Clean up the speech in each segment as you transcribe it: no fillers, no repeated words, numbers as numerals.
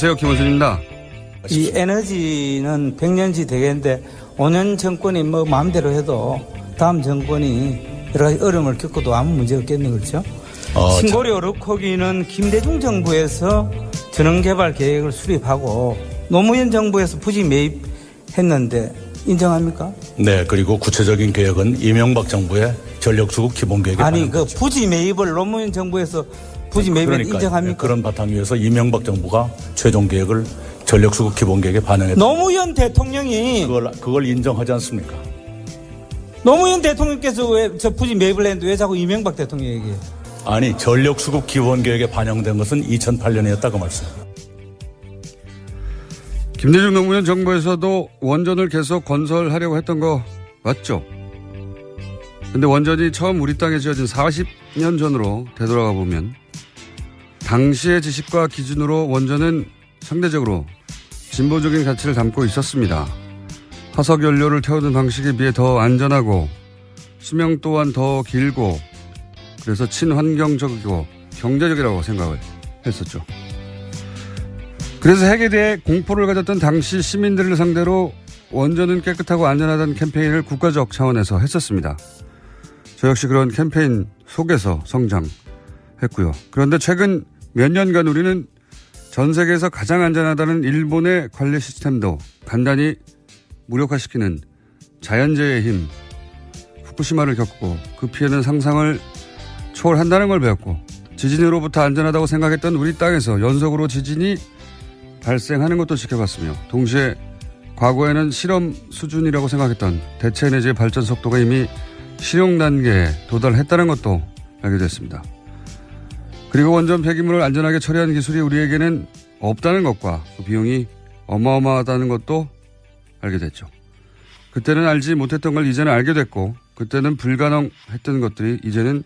안녕하세요. 김원준입니다. 이 에너지는 100년치 되겠는데 5년 정권이 뭐 마음대로 해도 다음 정권이 여러 가지 어려움을 겪어도 아무 문제 없겠네, 그렇죠? 신고리 오르코기는 김대중 정부에서 전원개발 계획을 수립하고 노무현 정부에서 부지 매입했는데 인정합니까? 네, 그리고 구체적인 계획은 이명박 정부의 전력수급 기본계획에 아니, 그 부지 매입을 노무현 정부에서 부지 매입을 인정합니까? 그런 바탕 위에서 이명박 정부가 최종 계획을 전력수급 기본계획에 반영했다. 노무현 대통령이 그걸 인정하지 않습니까? 노무현 대통령께서 왜 저 부지 매입을 했는데 왜 자꾸 이명박 대통령 얘기해요? 아니, 전력수급 기본계획에 반영된 것은 2008년이었다고 말씀. 김대중 노무현 정부에서도 원전을 계속 건설하려고 했던 거 맞죠? 근데 원전이 처음 우리 땅에 지어진 40년 전으로 되돌아가 보면 당시의 지식과 기준으로 원전은 상대적으로 진보적인 가치를 담고 있었습니다. 화석 연료를 태우는 방식에 비해 더 안전하고 수명 또한 더 길고 그래서 친환경적이고 경제적이라고 생각을 했었죠. 그래서 핵에 대해 공포를 가졌던 당시 시민들을 상대로 원전은 깨끗하고 안전하다는 캠페인을 국가적 차원에서 했었습니다. 저 역시 그런 캠페인 속에서 성장했고요. 그런데 최근 몇 년간 우리는 전 세계에서 가장 안전하다는 일본의 관리 시스템도 간단히 무력화시키는 자연재해의 힘, 후쿠시마를 겪고 그 피해는 상상을 초월한다는 걸 배웠고 지진으로부터 안전하다고 생각했던 우리 땅에서 연속으로 지진이 발생하는 것도 지켜봤으며 동시에 과거에는 실험 수준이라고 생각했던 대체에너지의 발전 속도가 이미 실용 단계에 도달했다는 것도 알게 됐습니다. 그리고 원전 폐기물을 안전하게 처리하는 기술이 우리에게는 없다는 것과 그 비용이 어마어마하다는 것도 알게 됐죠. 그때는 알지 못했던 걸 이제는 알게 됐고 그때는 불가능했던 것들이 이제는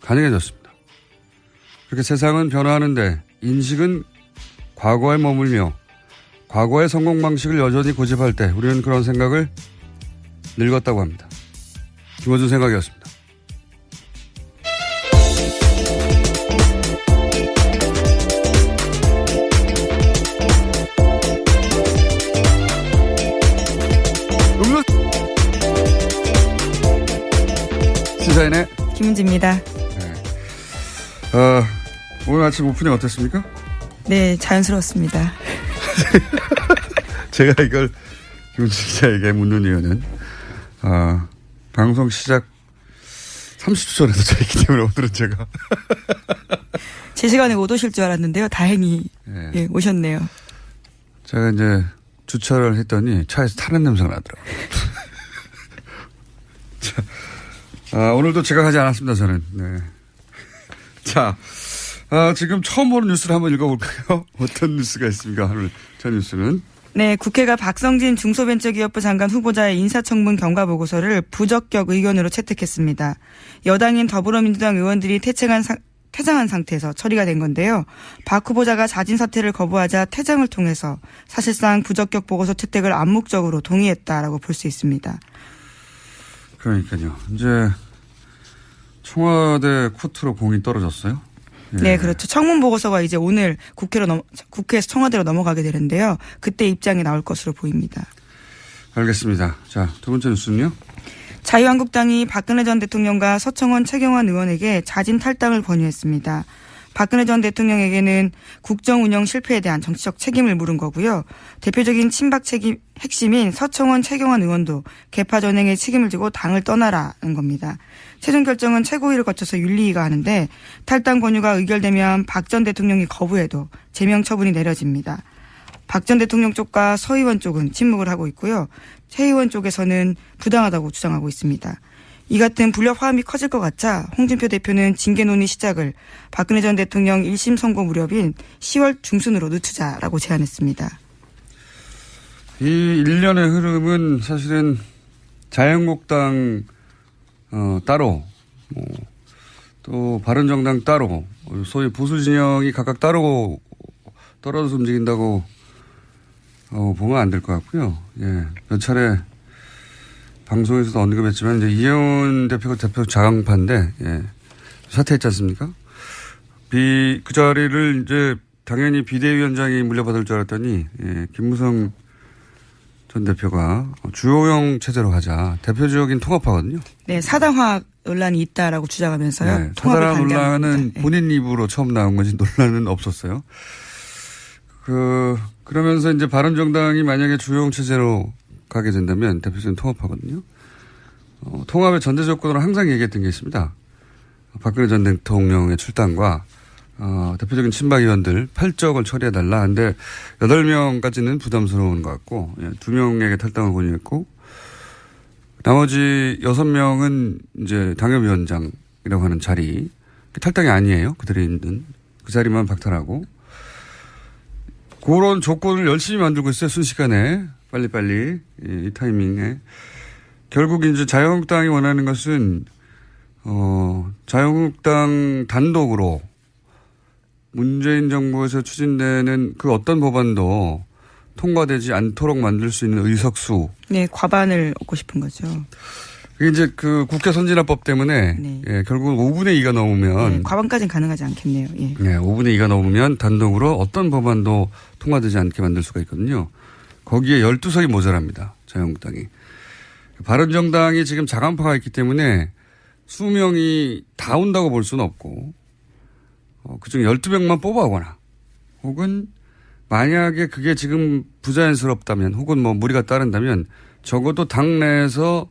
가능해졌습니다. 그렇게 세상은 변화하는데 인식은 과거에 머물며 과거의 성공 방식을 여전히 고집할 때 우리는 그런 생각을 늙었다고 합니다. 김어준 생각이었습니다. 시사인의 김은지입니다. 네. 오늘 아침 오프닝 어땠습니까? 네, 자연스러웠습니다. 제가 이걸 김은지 기자에게 묻는 이유는 방송 시작 30초 전에 도착했기 때문에 오늘은 제가 제 시간에 못 오실 줄 알았는데요. 다행히 네. 예, 오셨네요. 제가 이제 주차를 했더니 차에서 타는 냄새가 나더라고요. 자, 오늘도 제가 하지 않았습니다, 저는. 네. 자, 지금 처음 보는 뉴스를 한번 읽어볼까요? 어떤 뉴스가 있습니까? 오늘 저 뉴스는. 네, 국회가 박성진 중소벤처기업부 장관 후보자의 인사청문 경과보고서를 부적격 의견으로 채택했습니다. 여당인 더불어민주당 의원들이 퇴장한 상태에서 처리가 된 건데요. 박 후보자가 자진 사퇴를 거부하자 퇴장을 통해서 사실상 부적격 보고서 채택을 암묵적으로 동의했다라고 볼 수 있습니다. 그러니까요. 이제 청와대 코트로 공이 떨어졌어요. 예. 네, 그렇죠. 청문 보고서가 이제 오늘 국회에서 청와대로 넘어가게 되는데요. 그때 입장이 나올 것으로 보입니다. 알겠습니다. 자, 두 번째 뉴스는요. 자유한국당이 박근혜 전 대통령과 서청원 최경환 의원에게 자진 탈당을 권유했습니다. 박근혜 전 대통령에게는 국정 운영 실패에 대한 정치적 책임을 물은 거고요. 대표적인 친박 책임 핵심인 서청원 최경환 의원도 개파 전행에 책임을 지고 당을 떠나라는 겁니다. 최종 결정은 최고위를 거쳐서 윤리위가 하는데 탈당 권유가 의결되면 박 전 대통령이 거부해도 제명 처분이 내려집니다. 박 전 대통령 쪽과 서 의원 쪽은 침묵을 하고 있고요. 최 의원 쪽에서는 부당하다고 주장하고 있습니다. 이 같은 불협 화음이 커질 것 같자 홍준표 대표는 징계 논의 시작을 박근혜 전 대통령 1심 선고 무렵인 10월 중순으로 늦추자라고 제안했습니다. 이 일련의 흐름은 사실은 자유한국당 따로 또 바른정당 따로 소위 보수 진영이 각각 따로 떨어져서 움직인다고 보면 안 될 것 같고요. 예, 몇 차례 방송에서도 언급했지만 이제 이혜원 대표가 대표 자강파인데 예, 사퇴했지 않습니까? 그 자리를 이제 당연히 비대위원장이 물려받을 줄 알았더니 김무성 전 대표가 주호영 체제로 가자. 대표적인 통합파거든요. 네, 사당화 논란이 있다라고 주장하면서요. 네, 통합을 사당화 논란은 반대합니다. 본인 입으로 처음 나온 거지 논란은 없었어요. 그러면서 이제 바른정당이 만약에 주호영 체제로 가게 된다면 대표적인 통합파거든요. 통합의 전제 조건으로 항상 얘기했던 게 있습니다. 박근혜 전 대통령의 출당과 대표적인 친박 의원들 8적을 처리해달라. 근데 8명까지는 부담스러운 것 같고 2명에게 탈당을 권유했고 나머지 6명은 이제 당협위원장이라고 하는 자리 탈당이 아니에요. 그들이 있는 그 자리만 박탈하고 그런 조건을 열심히 만들고 있어요. 순식간에 빨리빨리 이 타이밍에 결국 이제 자유한국당이 원하는 것은 자유한국당 단독으로 문재인 정부에서 추진되는 그 어떤 법안도 통과되지 않도록 만들 수 있는 의석수. 네, 과반을 얻고 싶은 거죠. 그게 이제 그 국회 선진화법 때문에 네. 결국 5분의 2가 넘으면 네, 과반까지는 가능하지 않겠네요. 예. 네, 5분의 2가 넘으면 단독으로 어떤 법안도 통과되지 않게 만들 수가 있거든요. 거기에 12석이 모자랍니다. 자유한국당이. 바른정당이 지금 자간파가 있기 때문에 수명이 다 온다고 볼 수는 없고 그중에 12명만 뽑아오거나 혹은 만약에 그게 지금 부자연스럽다면 혹은 뭐 무리가 따른다면 적어도 당내에서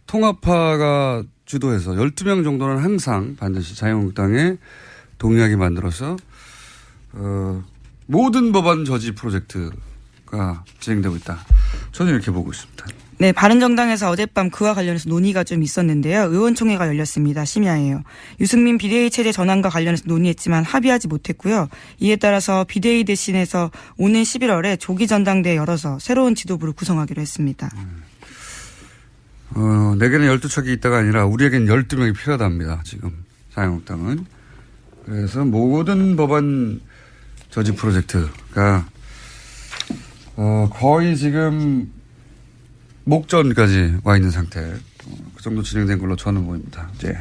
통합파가 주도해서 12명 정도는 항상 반드시 자유한국당에 동의하게 만들어서 모든 법안 저지 프로젝트가 진행되고 있다. 저는 이렇게 보고 있습니다. 네, 바른정당에서 어젯밤 그와 관련해서 논의가 좀 있었는데요. 의원총회가 열렸습니다. 심야에요. 유승민 비대위 체제 전환과 관련해서 논의했지만 합의하지 못했고요. 이에 따라서 비대위 대신해서 오는 11월에 조기 전당대회 열어서 새로운 지도부를 구성하기로 했습니다. 내게는 12척이 있다가 아니라 우리에겐 12명이 필요하답니다. 지금 자유한국당은. 그래서 모든 법안 저지 프로젝트가 거의 지금 목전까지 와 있는 상태. 그 정도 진행된 걸로 저는 보입니다. 이제.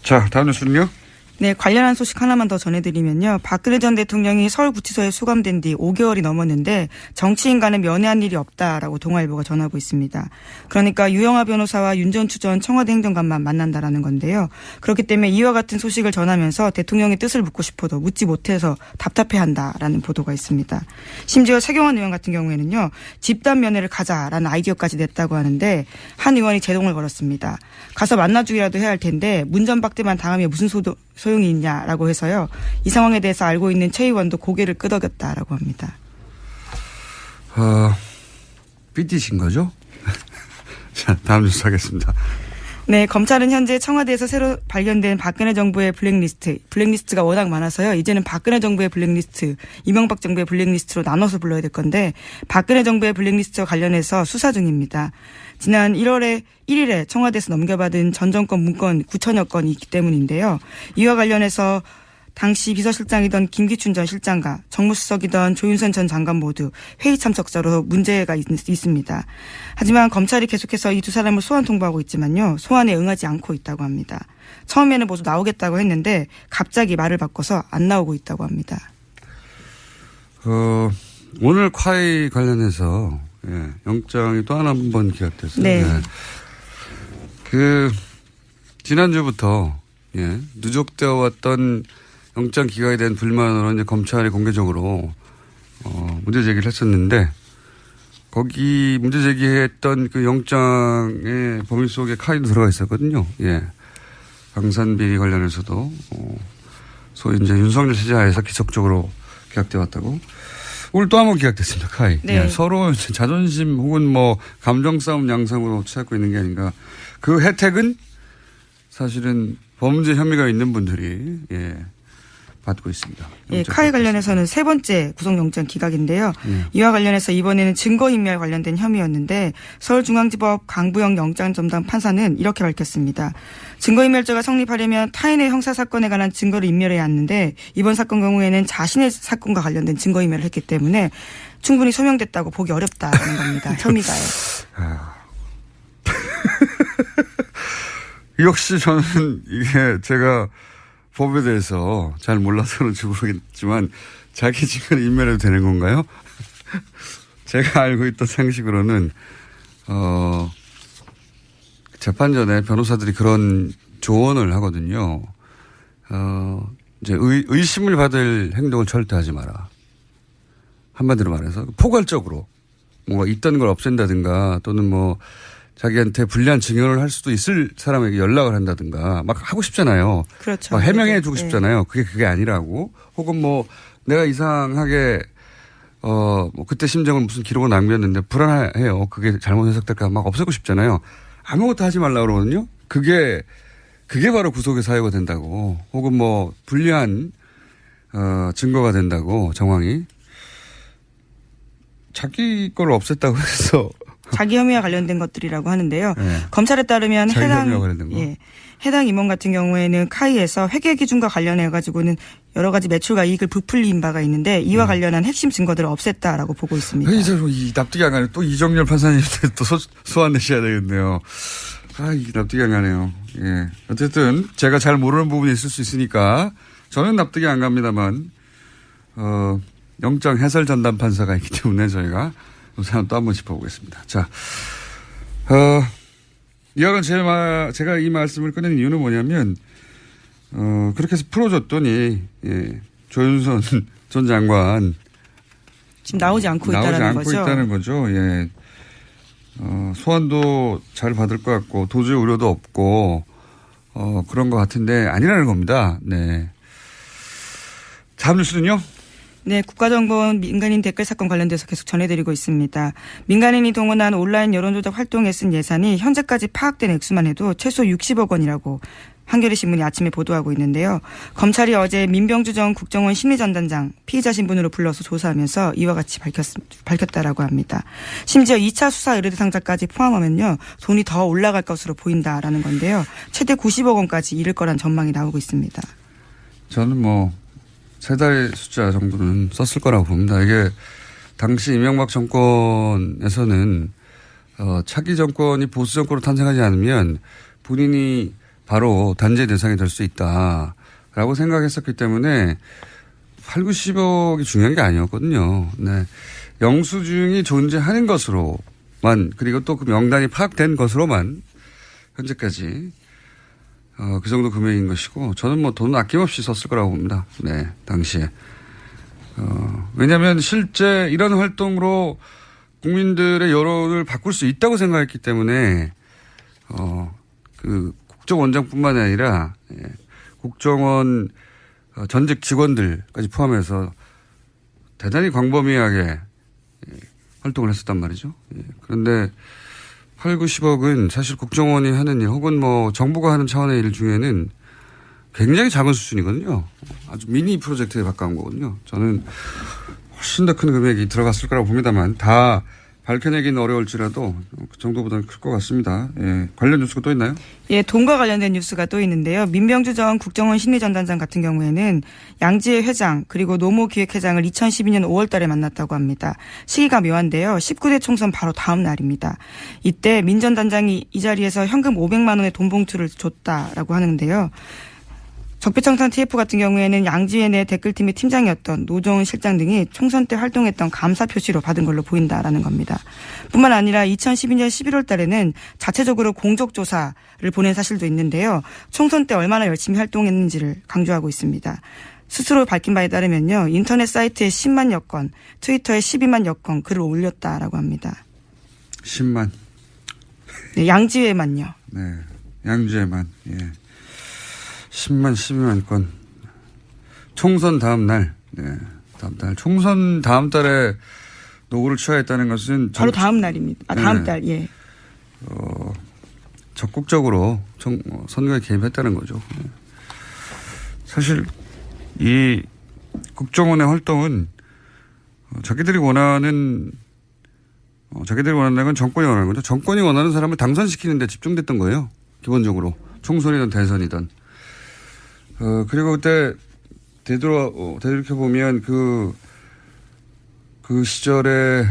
자, 다음 뉴스는요? 네, 관련한 소식 하나만 더 전해드리면요. 박근혜 전 대통령이 서울구치소에 수감된 뒤 5개월이 넘었는데 정치인과는 면회한 일이 없다라고 동아일보가 전하고 있습니다. 그러니까 유영하 변호사와 윤 전 추전 청와대 행정관만 만난다라는 건데요. 그렇기 때문에 이와 같은 소식을 전하면서 대통령의 뜻을 묻고 싶어도 묻지 못해서 답답해한다라는 보도가 있습니다. 심지어 최경환 의원 같은 경우에는요. 집단 면회를 가자라는 아이디어까지 냈다고 하는데 한 의원이 제동을 걸었습니다. 가서 만나주기라도 해야 할 텐데 문전박대만 당하면 무슨 소용이 있냐라고 해서요. 이 상황에 대해서 알고 있는 최 의원도 고개를 끄덕였다라고 합니다. 삐디신 거죠? 자, 다음 뉴스 하겠습니다. 네, 검찰은 현재 청와대에서 새로 발견된 박근혜 정부의 블랙리스트가 워낙 많아서요. 이제는 박근혜 정부의 블랙리스트, 이명박 정부의 블랙리스트로 나눠서 불러야 될 건데 박근혜 정부의 블랙리스트와 관련해서 수사 중입니다. 지난 1일에 청와대에서 넘겨받은 전 정권 문건 9천여 건이 있기 때문인데요. 이와 관련해서 당시 비서실장이던 김기춘 전 실장과 정무수석이던 조윤선 전 장관 모두 회의 참석자로 문제가 있습니다. 하지만 검찰이 계속해서 이 두 사람을 소환 통보하고 있지만요. 소환에 응하지 않고 있다고 합니다. 처음에는 모두 나오겠다고 했는데 갑자기 말을 바꿔서 안 나오고 있다고 합니다. 오늘 콰이 관련해서 영장이 또 한 번 기각됐어요. 네. 지난주부터 누적되어 왔던 영장 기각에 대한 불만으로 이제 검찰이 공개적으로 문제 제기를 했었는데 거기 문제 제기했던 그 영장의 범위 속에 카이도 들어가 있었거든요. 방산비리 관련해서도 소위 이제 윤석열 체제하에서 기적적으로 기각되어 왔다고. 오늘 또 한 번 기각됐습니다. 카이. 네. 서로 자존심 혹은 뭐 감정 싸움 양상으로 찾고 있는 게 아닌가. 그 혜택은 사실은 범죄 혐의가 있는 분들이 받고 있습니다. 카이 관련해서는 세 번째 구속영장 기각인데요. 이와 관련해서 이번에는 증거인멸 관련된 혐의였는데 서울중앙지법 강부영 영장전담 판사는 이렇게 밝혔습니다. 증거인멸죄가 성립하려면 타인의 형사사건에 관한 증거를 인멸해야 하는데 이번 사건 경우에는 자신의 사건과 관련된 증거인멸을 했기 때문에 충분히 소명됐다고 보기 어렵다는 겁니다. 혐의가요. 역시 저는 이게 제가 법에 대해서 잘 몰라서 그런지 모르겠지만 자기 직권을 인멸해도 되는 건가요? 제가 알고 있던 상식으로는 재판 전에 변호사들이 그런 조언을 하거든요. 이제 의심을 받을 행동을 절대 하지 마라. 한마디로 말해서 포괄적으로 뭔가 있던 걸 없앤다든가 또는 뭐 자기한테 불리한 증언을 할 수도 있을 사람에게 연락을 한다든가 막 하고 싶잖아요. 그렇죠. 막 해명해 주고 싶잖아요. 그게 아니라고. 혹은 뭐 내가 이상하게 뭐 그때 심정은 무슨 기록을 남겼는데 불안해요. 그게 잘못 해석될까 막 없애고 싶잖아요. 아무것도 하지 말라고 그러거든요. 그게 바로 구속의 사유가 된다고. 혹은 뭐 불리한 증거가 된다고 정황이. 자기 걸 없앴다고 해서 자기 혐의와 관련된 것들이라고 하는데요. 네. 검찰에 따르면 자기 혐의와 관련된 거. 해당 임원 같은 경우에는 카이에서 회계 기준과 관련해 가지고는 여러 가지 매출과 이익을 부풀린 바가 있는데 이와 관련한 핵심 증거들을 없앴다라고 보고 있습니다. 이제 이 납득이 안 가네. 또 이정렬 판사님한테 또 소환내셔야 되겠네요. 이게 납득이 안 가네요. 예. 어쨌든 제가 잘 모르는 부분이 있을 수 있으니까 저는 납득이 안 갑니다만 영장 해설 전담 판사가 있기 때문에 저희가 이 사람 또 한번 짚어보겠습니다. 자, 이하건 제가 이 말씀을 꺼낸 이유는 뭐냐면 그렇게 해서 풀어줬더니 조윤선 전 장관 지금 나오지 않고 있다는 거죠. 예. 소환도 잘 받을 것 같고 도저히 우려도 없고 그런 것 같은데 아니라는 겁니다. 네. 다음 뉴스는요? 네, 국가정보원 민간인 댓글 사건 관련돼서 계속 전해드리고 있습니다. 민간인이 동원한 온라인 여론조작 활동에 쓴 예산이 현재까지 파악된 액수만 해도 최소 60억 원이라고 한겨레 신문이 아침에 보도하고 있는데요. 검찰이 어제 민병주 전 국정원 심리전단장 피의자 신분으로 불러서 조사하면서 이와 같이 밝혔다라고 합니다. 심지어 2차 수사 의뢰대상자까지 포함하면요. 돈이 더 올라갈 것으로 보인다라는 건데요. 최대 90억 원까지 이를 거란 전망이 나오고 있습니다. 저는 3달 숫자 정도는 썼을 거라고 봅니다. 이게 당시 이명박 정권에서는 차기 정권이 보수 정권으로 탄생하지 않으면 본인이 바로 단죄 대상이 될 수 있다라고 생각했었기 때문에 8, 90억이 중요한 게 아니었거든요. 네. 영수증이 존재하는 것으로만 그리고 또 그 명단이 파악된 것으로만 현재까지 그 정도 금액인 것이고 저는 돈은 아낌없이 썼을 거라고 봅니다. 네, 당시에. 왜냐하면 실제 이런 활동으로 국민들의 여론을 바꿀 수 있다고 생각했기 때문에 그 국정원장뿐만 아니라 국정원 전직 직원들까지 포함해서 대단히 광범위하게 활동을 했었단 말이죠. 그런데 8, 90억은 사실 국정원이 하는 일 혹은 정부가 하는 차원의 일 중에는 굉장히 작은 수준이거든요. 아주 미니 프로젝트에 가까운 거거든요. 저는 훨씬 더 큰 금액이 들어갔을 거라고 봅니다만 다 밝혀내기는 어려울지라도 그 정도보다는 클 것 같습니다. 예. 관련 뉴스가 또 있나요? 예, 돈과 관련된 뉴스가 또 있는데요. 민병주 전 국정원 심리전단장 같은 경우에는 양지회 회장 그리고 노모기획회장을 2012년 5월 달에 만났다고 합니다. 시기가 묘한데요. 19대 총선 바로 다음 날입니다. 이때 민 전 단장이 이 자리에서 현금 500만 원의 돈 봉투를 줬다라고 하는데요. 적폐청산 TF 같은 경우에는 양지회 내 댓글팀의 팀장이었던 노정은 실장 등이 총선 때 활동했던 감사 표시로 받은 걸로 보인다라는 겁니다. 뿐만 아니라 2012년 11월 달에는 자체적으로 공적조사를 보낸 사실도 있는데요. 총선 때 얼마나 열심히 활동했는지를 강조하고 있습니다. 스스로 밝힌 바에 따르면요. 인터넷 사이트에 10만여 건, 트위터에 12만여 건 글을 올렸다라고 합니다. 10만. 네, 양지회만요. 네, 양지회만. 예. 10만, 12만 건. 총선 다음 날. 네. 다음 달. 총선 다음 달에 노고를 취하했다는 것은. 바로 다음 날입니다. 다음 달, 예. 적극적으로 선거에 개입했다는 거죠. 사실 이 국정원의 활동은 자기들이 원하는 건 정권이 원하는 거죠. 정권이 원하는 사람을 당선시키는 데 집중됐던 거예요. 기본적으로. 총선이든 대선이든. 그리고 그때 되돌이켜보면 그 시절에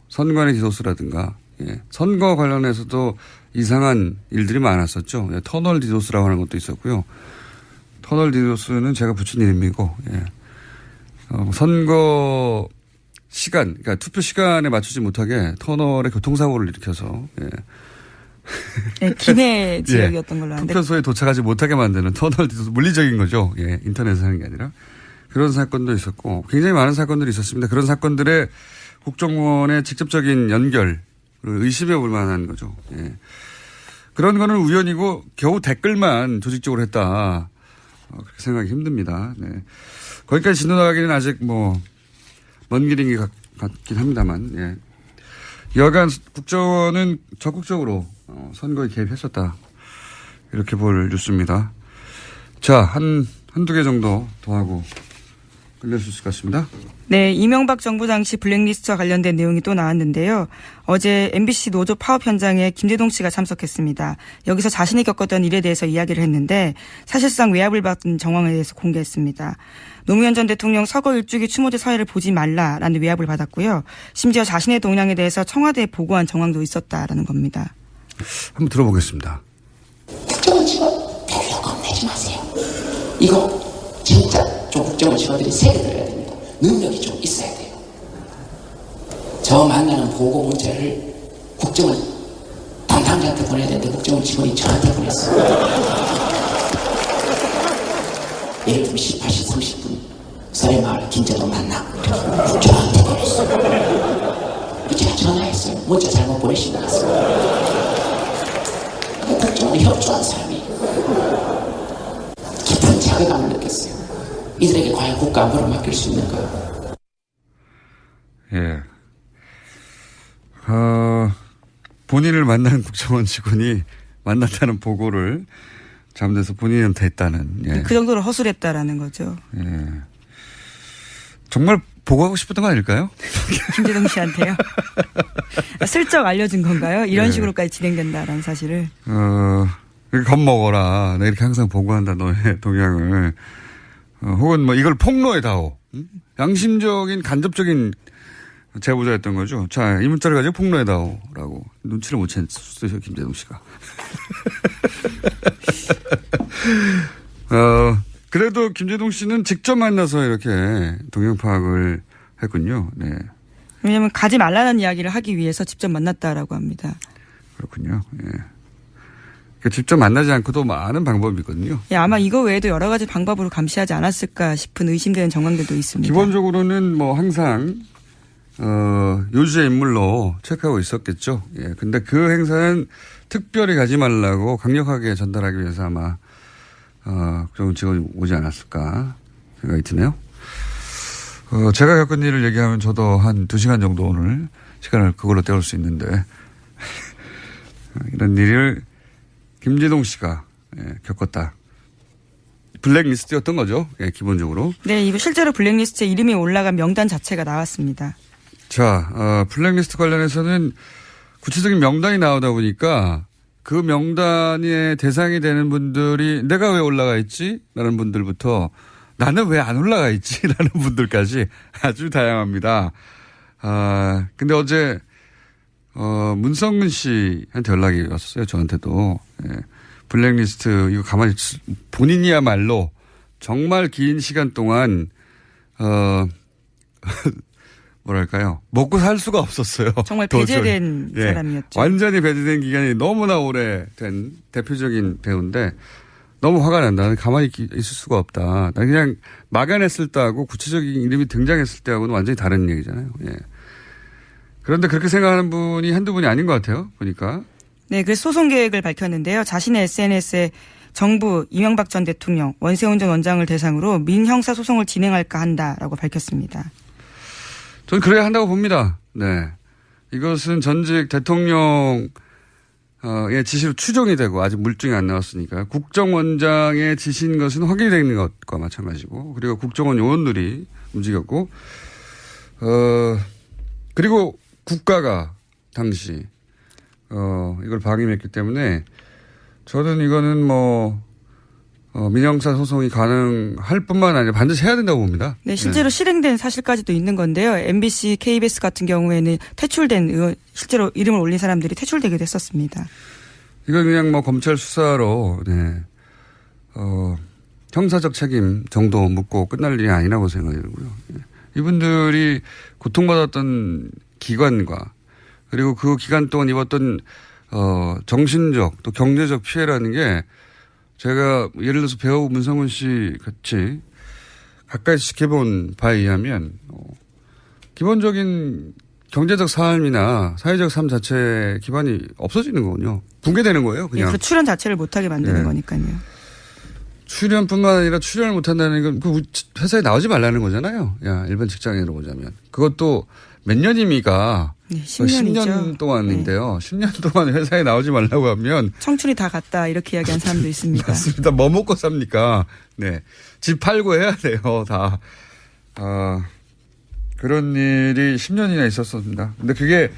선관위 디도스라든가, 선거 관련해서도 이상한 일들이 많았었죠. 터널 디도스라고 하는 것도 있었고요. 터널 디도스는 제가 붙인 이름이고, 예. 선거 시간, 그러니까 투표 시간에 맞추지 못하게 터널에 교통사고를 일으켜서, 예. 네, 기내 지역이었던 걸로 아는데. 투표소에 도착하지 못하게 만드는 터널 디도스, 물리적인 거죠. 예. 인터넷에서 하는 게 아니라. 그런 사건도 있었고, 굉장히 많은 사건들이 있었습니다. 그런 사건들의 국정원의 직접적인 연결을 의심해 볼 만한 거죠. 예. 그런 거는 우연이고 겨우 댓글만 조직적으로 했다. 그렇게 생각하기 힘듭니다. 네. 거기까지 진도 나가기는 아직 먼 길인 것 같긴 합니다만, 예. 여하간 국정원은 적극적으로 선거에 개입했었다. 이렇게 볼 뉴스입니다. 자, 한두 개 정도 더 하고 끝낼 수 있을 것 같습니다. 네, 이명박 정부 당시 블랙리스트와 관련된 내용이 또 나왔는데요. 어제 MBC 노조 파업 현장에 김재동 씨가 참석했습니다. 여기서 자신이 겪었던 일에 대해서 이야기를 했는데 사실상 외압을 받은 정황에 대해서 공개했습니다. 노무현 전 대통령 서거 1주기 추모제 사회를 보지 말라라는 외압을 받았고요. 심지어 자신의 동향에 대해서 청와대에 보고한 정황도 있었다라는 겁니다. 한번 들어보겠습니다. 국정원 직원 대우를 겁내지 마세요. 이거 진짜 좀 국정원 직원들이 새겨들어야 됩니다. 능력이 좀 있어야 돼요. 저 만나는 보고 문자를 국정원 담당자한테 보내야 되는데 국정원 직원이 저한테 보냈어요. 예를 들면 18시 30분 설해마을 김재동 만나 저한테 보냈어요. 제가 전화했어요. 문자 잘못 보내신 것 같습니다. 국정원에 협조한 사람이 깊은 자괴감을 느꼈어요. 이들에게 과연 국가 안보를 맡길 수 있는가? 예. 본인을 만난 국정원 직원이 만났다는 보고를 잘못해서 본인한테 했다는. 예. 그 정도로 허술했다라는 거죠. 예. 정말 보고하고 싶었던 거 아닐까요? 김재동 씨한테요. 슬쩍 알려준 건가요? 이런 예. 식으로까지 진행된다라는 사실을. 겁먹어라. 내가 이렇게 항상 보고한다, 너의 동향을. 혹은 이걸 폭로해다오. 양심적인 간접적인 제보자였던 거죠. 자, 이 문자를 가지고 폭로해다오라고. 눈치를 못 챘어요, 김재동 씨가. 그래도 김재동 씨는 직접 만나서 이렇게 동향 파악을 했군요. 네. 왜냐하면 가지 말라는 이야기를 하기 위해서 직접 만났다라고 합니다. 그렇군요. 예. 직접 만나지 않고도 많은 방법이 있거든요. 예, 아마 이거 외에도 여러 가지 방법으로 감시하지 않았을까 싶은 의심되는 정황들도 있습니다. 기본적으로는 항상 요주의 인물로 체크하고 있었겠죠. 예. 근데 그 행사는 특별히 가지 말라고 강력하게 전달하기 위해서 아마 그런 직원이 오지 않았을까 생각이 드네요. 제가 겪은 일을 얘기하면 저도 한 2시간 정도 오늘 시간을 그걸로 때울 수 있는데 이런 일을 김재동 씨가 겪었다. 블랙리스트였던 거죠. 예, 기본적으로. 네, 이거 실제로 블랙리스트에 이름이 올라간 명단 자체가 나왔습니다. 자, 블랙리스트 관련해서는 구체적인 명단이 나오다 보니까 그 명단의 대상이 되는 분들이 내가 왜 올라가 있지? 라는 분들부터 나는 왜 안 올라가 있지? 라는 분들까지 아주 다양합니다. 근데 어제 문성근 씨한테 연락이 왔었어요. 저한테도. 예. 블랙리스트 이거 가만히 본인이야말로 정말 긴 시간 동안 뭐랄까요. 먹고 살 수가 없었어요. 정말 배제된 예. 사람이었죠. 완전히 배제된 기간이 너무나 오래된 대표적인 배우인데 너무 화가 난다. 나는 가만히 있을 수가 없다. 난 그냥 막연했을 때하고 구체적인 이름이 등장했을 때하고는 완전히 다른 얘기잖아요. 예. 그런데 그렇게 생각하는 분이 한두 분이 아닌 것 같아요. 보니까. 네, 그래서 소송 계획을 밝혔는데요. 자신의 SNS에 정부 이명박 전 대통령 원세훈 전 원장을 대상으로 민형사 소송을 진행할까 한다라고 밝혔습니다. 저는 그래야 한다고 봅니다. 네. 이것은 전직 대통령의 지시로 추정이 되고 아직 물증이 안 나왔으니까 국정원장의 지시인 것은 확인이 되는 것과 마찬가지고 그리고 국정원 요원들이 움직였고 그리고 국가가 당시 이걸 방임했기 때문에 저는 이거는 민형사 소송이 가능할 뿐만 아니라 반드시 해야 된다고 봅니다. 네, 실제로 실행된 사실까지도 있는 건데요. MBC, KBS 같은 경우에는 퇴출된 의원, 실제로 이름을 올린 사람들이 퇴출되기도 했었습니다. 이건 그냥 검찰 수사로 형사적 책임 정도 묻고 끝날 일이 아니라고 생각이 들고요. 이분들이 고통받았던 기간과 그리고 그 기간 동안 입었던 정신적 또 경제적 피해라는 게 제가 예를 들어서 배우 문성훈 씨 같이 가까이서 지켜본 바에 의하면 기본적인 경제적 삶이나 사회적 삶 자체 기반이 없어지는 거군요. 붕괴되는 거예요. 그냥. 그래서 출연 자체를 못하게 만드는 네. 거니까요. 출연뿐만 아니라 출연을 못한다는 건 그 회사에 나오지 말라는 거잖아요. 야, 일반 직장인으로 보자면. 그것도 몇 년입니까? 네, 10년이죠. 10년 동안인데요. 10년 동안 회사에 나오지 말라고 하면. 청춘이 다 갔다 이렇게 이야기한 사람도 있습니다. 맞습니다. 뭐 먹고 삽니까? 네. 집 팔고 해야 돼요. 다. 그런 일이 10년이나 있었습니다. 근데 그게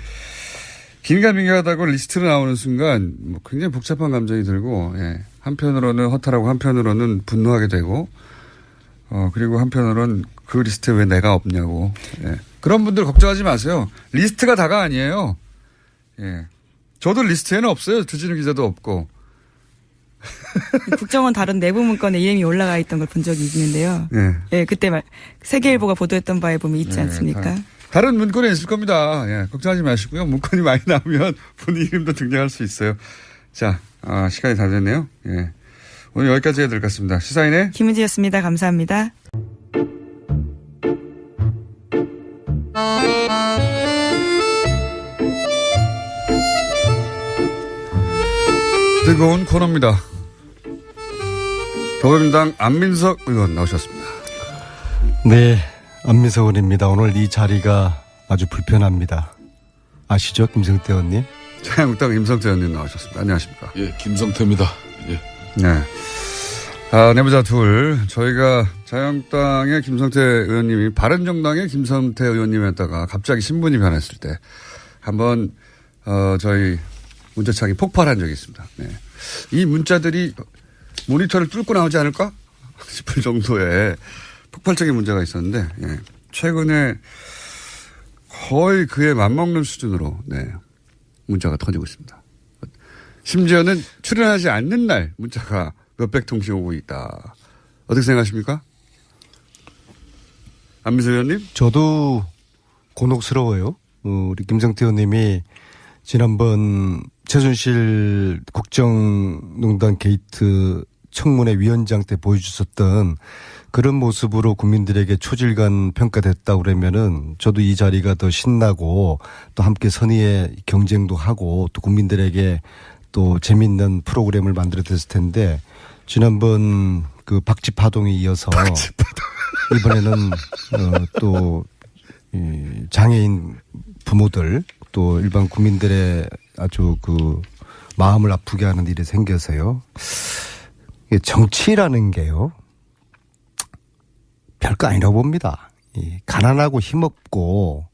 긴가민가하다고 리스트로 나오는 순간 뭐 굉장히 복잡한 감정이 들고, 예. 한편으로는 허탈하고 한편으로는 분노하게 되고, 그리고 한편으로는 그 리스트에 왜 내가 없냐고. 예. 그런 분들 걱정하지 마세요. 리스트가 다가 아니에요. 예. 저도 리스트에는 없어요. 주진우 기자도 없고. 국정원 다른 내부 문건에 이름이 올라가 있던 걸 본 적이 있는데요. 예. 예, 그때 세계일보가 보도했던 바에 보면 있지 않습니까? 다른 문건에 있을 겁니다. 예, 걱정하지 마시고요. 문건이 많이 나오면 본인 이름도 등장할 수 있어요. 자, 시간이 다 됐네요. 예. 오늘 여기까지 해야 될 것 같습니다. 시사인의 김은지였습니다. 감사합니다. 뜨거운 코너입니다. 더불어민주당 안민석 의원 나오셨습니다. 네, 안민석 의원입니다. 오늘 이 자리가 아주 불편합니다. 아시죠, 김성태 의원님? 자유한국당 임성태 의원님 나오셨습니다. 안녕하십니까? 예, 김성태입니다. 예. 네. 내부자 둘. 저희가 자유한국당의 김성태 의원님이 바른정당의 김성태 의원님이었다가 갑자기 신분이 변했을 때 한번 저희 문자창이 폭발한 적이 있습니다. 네. 이 문자들이 모니터를 뚫고 나오지 않을까 싶을 정도의 폭발적인 문제가 있었는데, 예. 최근에 거의 그에 맞먹는 수준으로, 네. 문자가 터지고 있습니다. 심지어는 출연하지 않는 날 문자가 몇백 통씩 오고 있다. 어떻게 생각하십니까? 안민석 의원님? 저도 곤혹스러워요. 우리 김성태 의원님이 지난번 최순실 국정농단 게이트 청문회 위원장 때 보여주셨던 그런 모습으로 국민들에게 초질간 평가됐다 그러면은 저도 이 자리가 더 신나고 또 함께 선의의 경쟁도 하고 또 국민들에게 또 재밌는 프로그램을 만들어냈을 텐데 지난번 그 박쥐파동에 이어서 이번에는 또 장애인 부모들 또 일반 국민들의 아주 그 마음을 아프게 하는 일이 생겨서요. 정치라는 게요. 별거 아니라고 봅니다. 가난하고 힘없고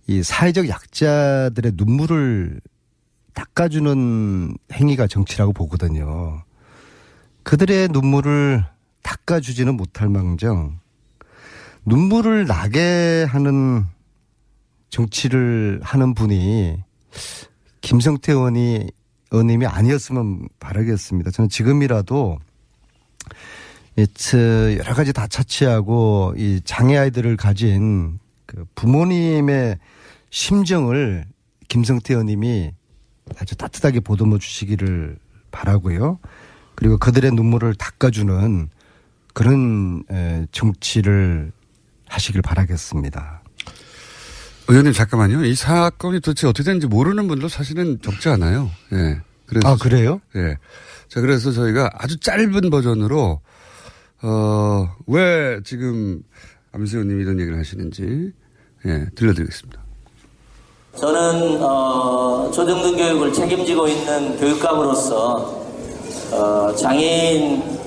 이 사회적 약자들의 눈물을 닦아주는 행위가 정치라고 보거든요. 그들의 눈물을 닦아주지는 못할 망정 눈물을 나게 하는 정치를 하는 분이 김성태 의원님이 아니었으면 바라겠습니다. 저는 지금이라도 여러 가지 다 차치하고 이 장애 아이들을 가진 그 부모님의 심정을 김성태 의원님이 아주 따뜻하게 보듬어 주시기를 바라고요. 그리고 그들의 눈물을 닦아주는 그런 정치를 하시길 바라겠습니다. 의원님 잠깐만요. 이 사건이 도대체 어떻게 되는지 모르는 분도 사실은 적지 않아요. 예. 그래서 그래요? 예. 자, 그래서 저희가 아주 짧은 버전으로 왜 지금 안민석 의원님이 이런 얘기를 하시는지 들려드리겠습니다. 저는 초등등 교육을 책임지고 있는 교육감으로서 장애인의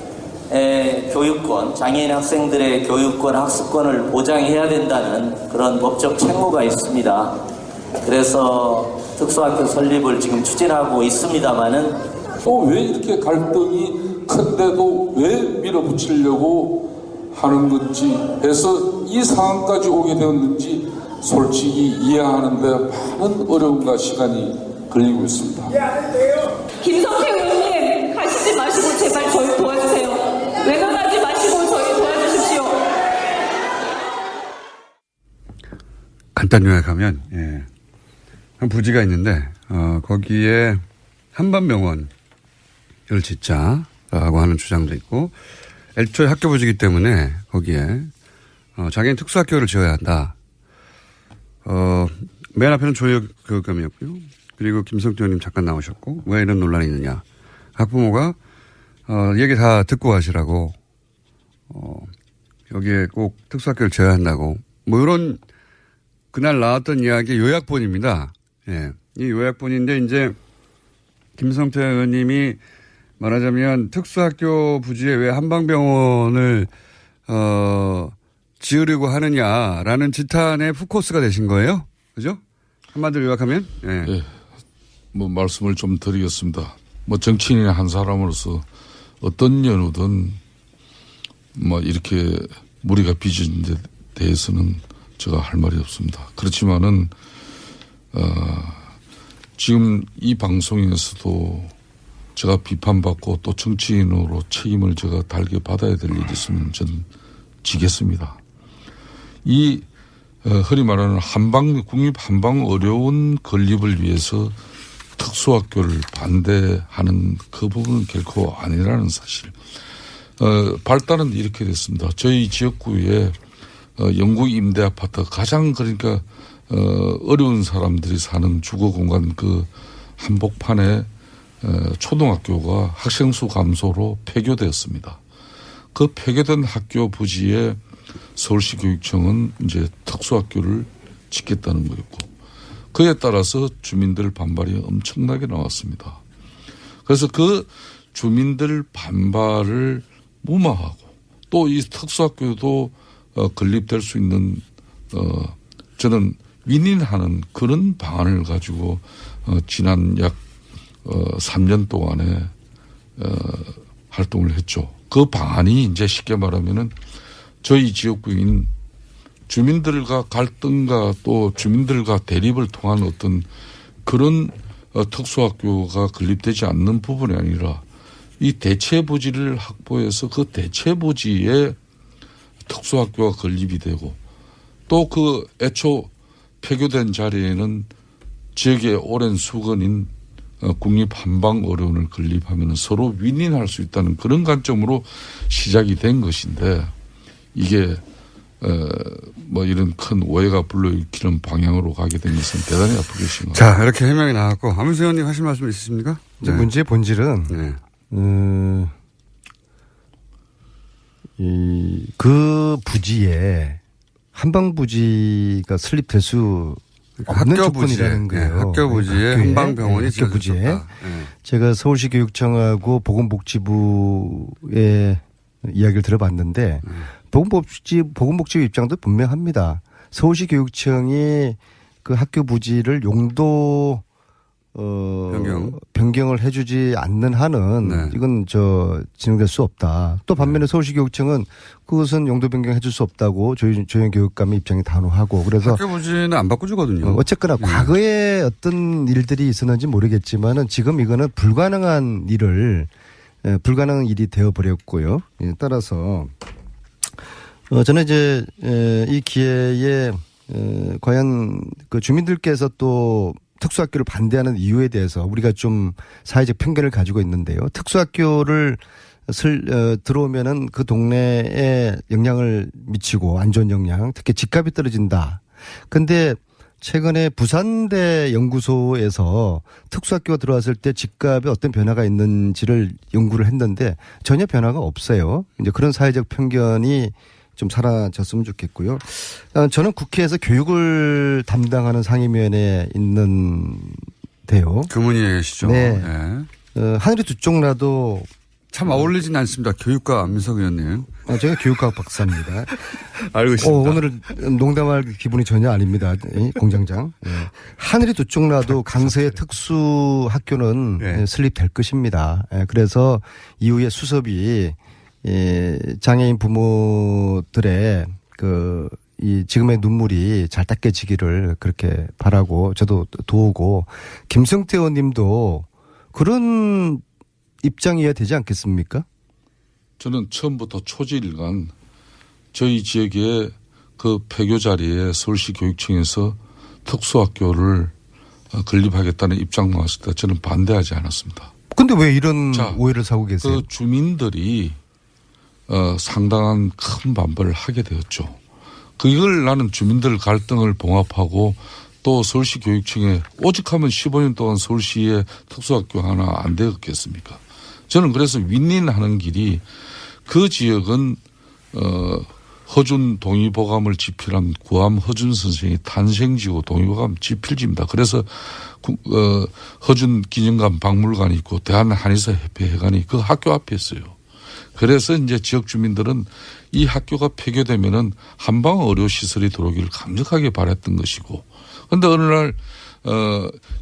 교육권, 장애인 학생들의 교육권, 학습권을 보장해야 된다는 그런 법적 책무가 있습니다. 그래서 특수학교 설립을 지금 추진하고 있습니다마는 왜 이렇게 갈등이 큰데도 왜 밀어붙이려고 하는 건지 해서 이 상황까지 오게 되었는지 솔직히 이해하는데 많은 어려움과 시간이 걸리고 있습니다. 김성태 의원님 가시지 마시고 제발 저희 도와주세요. 외면하지 간단 요약하면, 예. 한 부지가 있는데, 거기에 한반병원을 짓자라고 하는 주장도 있고, 애초에 학교 부지이기 때문에 거기에, 장애인 특수학교를 지어야 한다. 맨 앞에는 조혁교육감이었고요. 그리고 김성태 의원님 잠깐 나오셨고, 왜 이런 논란이 있느냐. 학부모가, 얘기 다 듣고 하시라고, 여기에 꼭 특수학교를 지어야 한다고, 뭐 이런, 그날 나왔던 이야기의 요약본입니다. 예. 이 요약본인데, 이제, 김성태 의원님이 말하자면 특수학교 부지에 왜 한방병원을, 지으려고 하느냐라는 지탄의 포커스가 되신 거예요? 그죠? 한마디로 요약하면? 예. 예. 뭐 말씀을 좀 드리겠습니다. 뭐 정치인의 한 사람으로서 어떤 연유든 뭐 이렇게 무리가 빚은 데 대해서는 제가 할 말이 없습니다. 그렇지만은 지금 이 방송에서도 제가 비판받고 또 정치인으로 책임을 제가 달게 받아야 될 일이 있으면 저는 지겠습니다. 이 흔히 말하는 국립 한방 어려운 건립을 위해서 특수학교를 반대하는 그 부분은 결코 아니라는 사실. 발단은 이렇게 됐습니다. 저희 지역구에 영국 임대 아파트 가장 그러니까 어려운 사람들이 사는 주거 공간 그 한복판에 초등학교가 학생 수 감소로 폐교되었습니다. 그 폐교된 학교 부지에 서울시 교육청은 이제 특수학교를 짓겠다는 거였고 그에 따라서 주민들 반발이 엄청나게 나왔습니다. 그래서 그 주민들 반발을 무마하고 또 이 특수학교도 건립될 수 있는 저는 윈윈하는 그런 방안을 가지고 지난 약 3년 동안에 활동을 했죠. 그 방안이 이제 쉽게 말하면은 저희 지역구인 주민들과 갈등과 또 주민들과 대립을 통한 어떤 그런 특수학교가 건립되지 않는 부분이 아니라 이 대체 부지를 확보해서 그 대체 부지에 특수학교가 건립이 되고 또 그 애초 폐교된 자리에는 지역의 오랜 수건인 국립 한방어려운을 건립하면 서로 윈윈할 수 있다는 그런 관점으로 시작이 된 것인데 이게 뭐 이런 큰 오해가 불러일으키는 방향으로 가게 된 것은 대단히 아프게 심합니다. 자, 이렇게 해명이 나왔고 안민석 의원님 하실 말씀 있으십니까? 네. 문제의 본질은 네. 그 부지에 한방 부지가 설립될 수 없는 조건이라는 거예요. 네, 학교 부지에 한방병원이 학교 부지에 네. 제가 서울시 교육청하고 보건복지부의 이야기를 들어봤는데 보건복지부 입장도 분명합니다. 서울시 교육청이 그 학교 부지를 용도 변경을 해주지 않는 한은 네. 이건 진행될 수 없다. 또 반면에 서울시 교육청은 그것은 용도 변경해줄 수 없다고 조현 교육감의 입장이 단호하고 그래서 학교 부지는 안 바꿔주거든요. 어쨌거나 과거에 어떤 일들이 있었는지 모르겠지만은 지금 이거는 불가능한 일이 되어버렸고요. 따라서 저는 이제 이 기회에 과연 그 주민들께서 또 특수학교를 반대하는 이유에 대해서 우리가 좀 사회적 편견을 가지고 있는데요. 특수학교를 들어오면은 그 동네에 영향을 미치고 안 좋은 영향, 특히 집값이 떨어진다. 근데 최근에 부산대 연구소에서 특수학교가 들어왔을 때 집값에 어떤 변화가 있는지를 연구를 했는데 전혀 변화가 없어요. 이제 그런 사회적 편견이 좀 사라졌으면 좋겠고요. 저는 국회에서 교육을 담당하는 상임위원회에 있는데요. 그분이 계시죠. 네. 네. 하늘이 두 쪽 나도 참 어울리진 않습니다. 교육과 안민석 의원님. 제가 교육학 박사입니다. 알고 있습니다. 오늘 농담할 기분이 전혀 아닙니다. 공장장. 네. 하늘이 두 쪽 나도 강서의 특수학교는 네. 설립될 것입니다. 그래서 이후에 수습이 장애인 부모들의 이 지금의 눈물이 잘 닦여지기를 그렇게 바라고 저도 도우고 김성태 의원님도 그런 입장이어야 되지 않겠습니까? 저는 처음부터 초지일간 저희 지역에 그 폐교 자리에 서울시 교육청에서 특수학교를 건립하겠다는 입장 나왔을 때 저는 반대하지 않았습니다. 근데 왜 이런 오해를 사고 계세요? 그 주민들이 상당한 큰 반발을 하게 되었죠. 그걸 나는 주민들 갈등을 봉합하고 또 서울시 교육청에 오직하면 15년 동안 서울시에 특수학교 하나 안 되었겠습니까? 저는 그래서 윈윈하는 길이 그 지역은 허준 동의보감을 집필한 구암 허준 선생이 탄생지고 동의보감 집필지입니다. 그래서 허준 기념관 박물관이 있고 대한한의사협회회관이 그 학교 앞에 있어요. 그래서 이제 지역 주민들은 이 학교가 폐교되면은 한방 의료시설이 들어오기를 강력하게 바랬던 것이고, 그런데 어느 날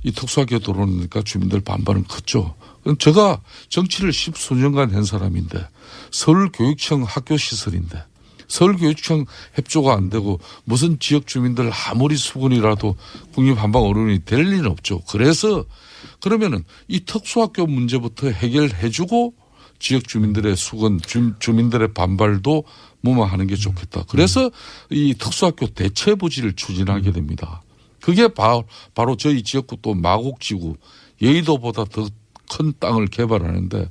이 특수학교 들어오니까 주민들 반발은 컸죠. 제가 정치를 10수년간 한 사람인데 서울교육청 학교시설인데 서울교육청 협조가 안 되고 무슨 지역 주민들 아무리 수군이라도 국립한방 어른이 될 리는 없죠. 그래서 그러면은 이 특수학교 문제부터 해결해주고 지역 주민들의 수군, 주민들의 반발도 무마하는 게 좋겠다. 그래서 이 특수학교 대체 부지를 추진하게 됩니다. 그게 바로 저희 지역구 또 마곡지구 여의도보다 더 큰 땅을 개발하는데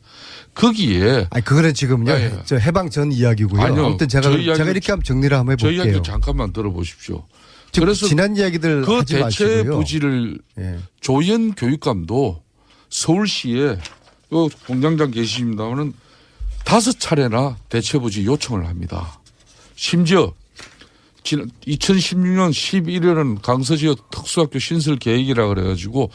거기에. 아니, 그거는 지금요. 예. 저 해방 전 이야기고요. 아니요. 아무튼 제가 이렇게 한번 정리를 한번 해볼게요. 저희 이야기 잠깐만 들어보십시오. 그래서 지난 이야기들 그 하지 대체 마시고요. 부지를 예. 조현 교육감도 서울시에 공장장 계십니다마는 5차례나 대체 부지 요청을 합니다. 심지어 2016년 11월은 강서지역 특수학교 신설 계획이라 그래가지고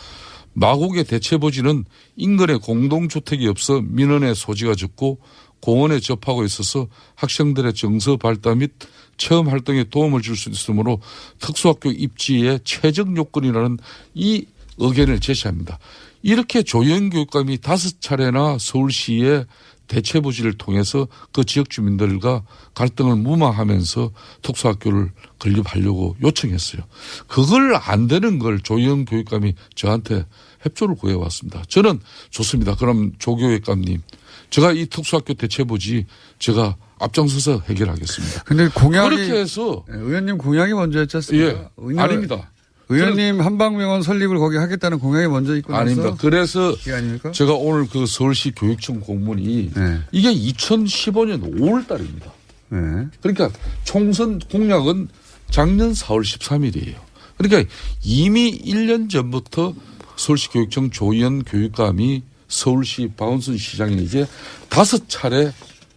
마곡의 대체부지는 인근에 공동주택이 없어 민원의 소지가 적고 공원에 접하고 있어서 학생들의 정서 발달 및 체험 활동에 도움을 줄 수 있으므로 특수학교 입지의 최적 요건이라는 이 의견을 제시합니다. 이렇게 조현 교육감이 5차례나 서울시의 대체부지를 통해서 그 지역 주민들과 갈등을 무마하면서 특수학교를 건립하려고 요청했어요. 그걸 안 되는 걸 조영 교육감이 저한테 협조를 구해왔습니다. 저는 좋습니다. 그럼 조 교육감님, 제가 이 특수학교 대체부지 제가 앞장서서 해결하겠습니다. 근데 공약이 그렇게 해서 의원님 공약이 먼저였지 않습니까? 예, 아닙니다. 의원님 한방병원 설립을 거기 하겠다는 공약이 먼저 있고 나서 아닙니다. 그래서 그게 아닙니까? 제가 오늘 그 서울시 교육청 공문이 네. 이게 2015년 5월 달입니다. 네. 그러니까 총선 공약은 작년 4월 13일이에요. 그러니까 이미 1년 전부터 서울시 교육청 조현 교육감이 서울시 박원순 시장에 이제 5차례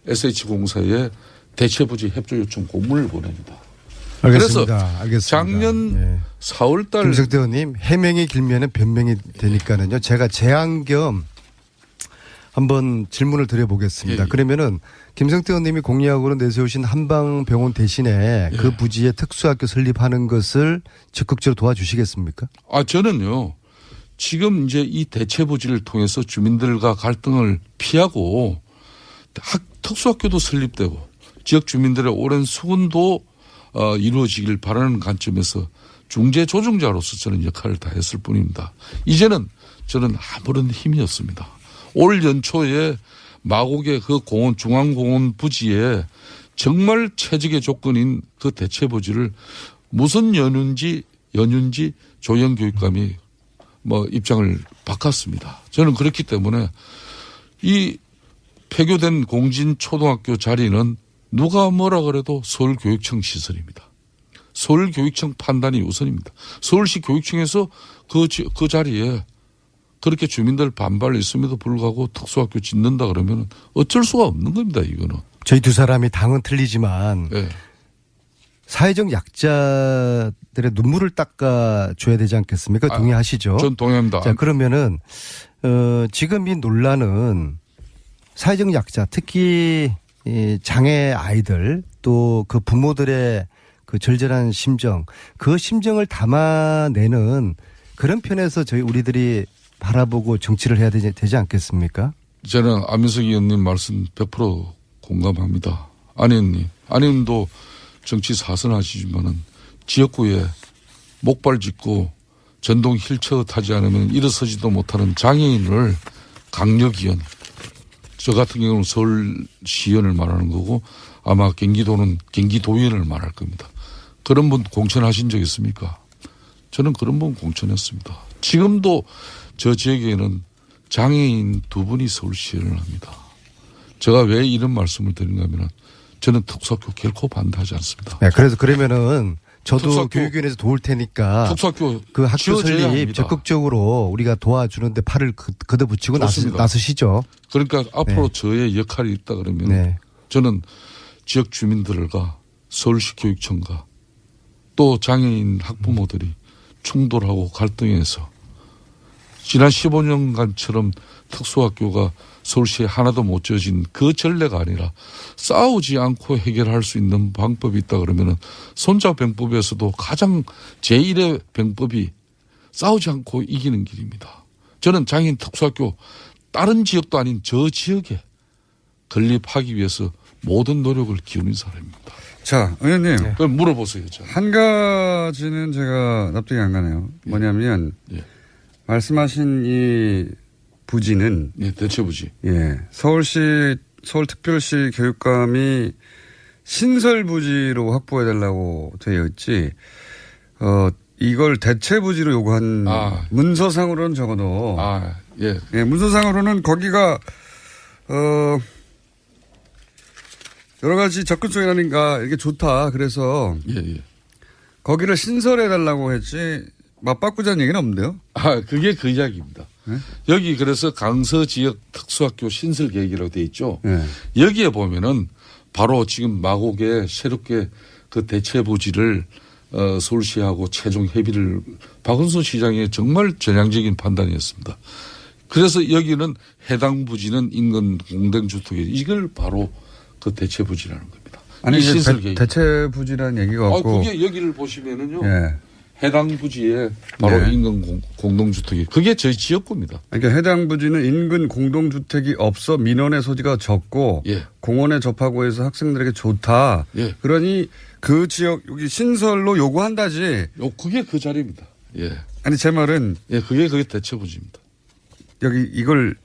SH공사에 대체부지 협조 요청 공문을 보냅니다. 알겠습니다. 그래서 작년 4월 달 김성태 의원님, 해명이 길면은 변명이 되니까는요. 제가 제안 겸 한번 질문을 드려보겠습니다. 예. 그러면은 김성태 의원님이 공약으로 내세우신 한방병원 대신에 그 부지에 특수학교 설립하는 것을 적극적으로 도와주시겠습니까? 저는요. 지금 이제 이 대체부지를 통해서 주민들과 갈등을 피하고 특수학교도 설립되고 지역 주민들의 오랜 수군도 이루어지길 바라는 관점에서 중재 조정자로서 저는 역할을 다했을 뿐입니다. 이제는 저는 아무런 힘이 없습니다. 올 연초에 마곡의 그 공원, 중앙공원 부지에 정말 최적의 조건인 그 대체부지를 무슨 연유인지 조영 교육감이 입장을 바꿨습니다. 저는 그렇기 때문에 이 폐교된 공진초등학교 자리는 누가 뭐라 그래도 서울교육청 시설입니다. 서울교육청 판단이 우선입니다. 서울시 교육청에서 그 자리에 그렇게 주민들 반발이 있음에도 불구하고 특수학교 짓는다 그러면 어쩔 수가 없는 겁니다. 이거는. 저희 두 사람이 당은 틀리지만 네. 사회적 약자들의 눈물을 닦아줘야 되지 않겠습니까? 동의하시죠? 전 동의합니다. 자, 그러면은 지금 이 논란은 사회적 약자, 특히 이 장애 아이들 또 그 부모들의 그 절절한 심정, 그 심정을 담아내는 그런 편에서 우리들이 바라보고 정치를 해야 되지 않겠습니까? 저는 안민석 의원님 말씀 100% 공감합니다. 안 의원님도 정치 사선하시지만은 지역구에 목발 짚고 전동 휠체어 타지 않으면 일어서지도 못하는 장애인을 강력위원, 저 같은 경우는 서울시의원을 말하는 거고 아마 경기도는 경기도의원을 말할 겁니다. 그런 분 공천하신 적 있습니까? 저는 그런 분 공천했습니다. 지금도 저 지역에는 장애인 2분이 서울시의원을 합니다. 제가 왜 이런 말씀을 드리는가 하면 저는 특수학교 결코 반대하지 않습니다. 네, 그래서 그러면은 저도 특수학교, 교육위원회에서 도울 테니까 특수학교 그 학교 지어져야 설립 합니다. 적극적으로 우리가 도와주는데 팔을 걷어붙이고 좋습니다. 나서시죠. 그러니까 앞으로 네. 저의 역할이 있다 그러면 네. 저는 지역 주민들과 서울시 교육청과 또 장애인 학부모들이 충돌하고 갈등해서 지난 15년간처럼 특수학교가 서울시에 하나도 못 지어진 그 전례가 아니라 싸우지 않고 해결할 수 있는 방법이 있다 그러면은 손자병법에서도 가장 제1의 병법이 싸우지 않고 이기는 길입니다. 저는 장애인 특수학교 다른 지역도 아닌 저 지역에 건립하기 위해서 모든 노력을 기울인 사람입니다. 자, 의원님. 네. 그럼 물어보세요. 한 가지는 제가 납득이 안 가네요. 뭐냐면 예. 말씀하신 이 부지는 예, 대체부지. 예, 서울특별시 교육감이 신설 부지로 확보해 달라고 되어 있지. 이걸 대체 부지로 요구한 문서상으로는 적어도 예. 예, 문서상으로는 거기가 여러 가지 접근성이라든가 이게 좋다. 그래서 예. 거기를 신설해 달라고 했지 맞바꾸자는 얘기는 없는데요. 그게 그 이야기입니다. 네? 여기 그래서 강서 지역 특수학교 신설 계획이라고 돼 있죠. 네. 여기에 보면은 바로 지금 마곡에 새롭게 그 대체 부지를 서울시하고 최종 협의를 박은순 시장의 정말 전향적인 판단이었습니다. 그래서 여기는 해당 부지는 인근 공동주택 이걸 바로 그 대체 부지라는 겁니다. 아니 신설 계획. 대체 부지라는 얘기가 없고. 그게 여기를 보시면은요. 예. 해당 부지에 바로 네. 인근 공동주택이 그게 저희 지역구입니다. 그러니까 해당 부지는 인근 공동주택이 없어 민원의 소지가 적고 예. 공원에 접하고 해서 학생들에게 좋다. 예. 그러니 그 지역 여기 신설로 요구한다지. 그게 그 자리입니다. 예. 아니 제 말은 그게 대체 부지입니다. 여기를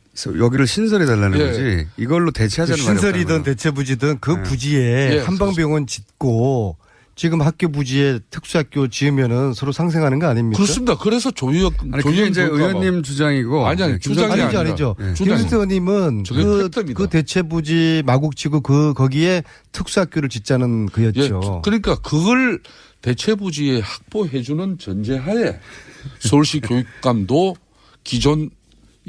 신설해 달라는 예. 거지. 이걸로 대체하자는 말이야. 신설이든 대체 부지든 그 부지에 한방병원 짓고 지금 학교 부지에 특수학교 지으면은 서로 상생하는 거 아닙니까? 그렇습니다. 그래서 그게 이제 의원님 주장이고. 아니 주장이 아니죠. 네. 김일태 의원님은 그 대체 부지 마곡지구 거기에 특수학교를 짓자는 그였죠. 그러니까 그걸 대체 부지에 확보해주는 전제하에 서울시 교육감도 기존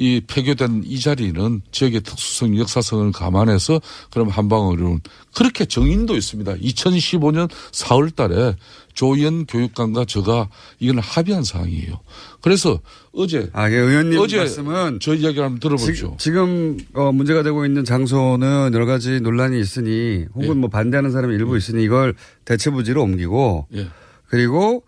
이 폐교된 이 자리는 지역의 특수성, 역사성을 감안해서 그럼 한방으로는 그렇게 정인도 있습니다. 2015년 4월 달에 조희연 교육감과 제가 이건 합의한 사항이에요. 그래서 어제 의원님 말씀은 저 이야기를 한번 들어보죠. 지금 문제가 되고 있는 장소는 여러 가지 논란이 있으니 혹은 뭐 반대하는 사람이 일부 있으니 이걸 대체 부지로 옮기고 그리고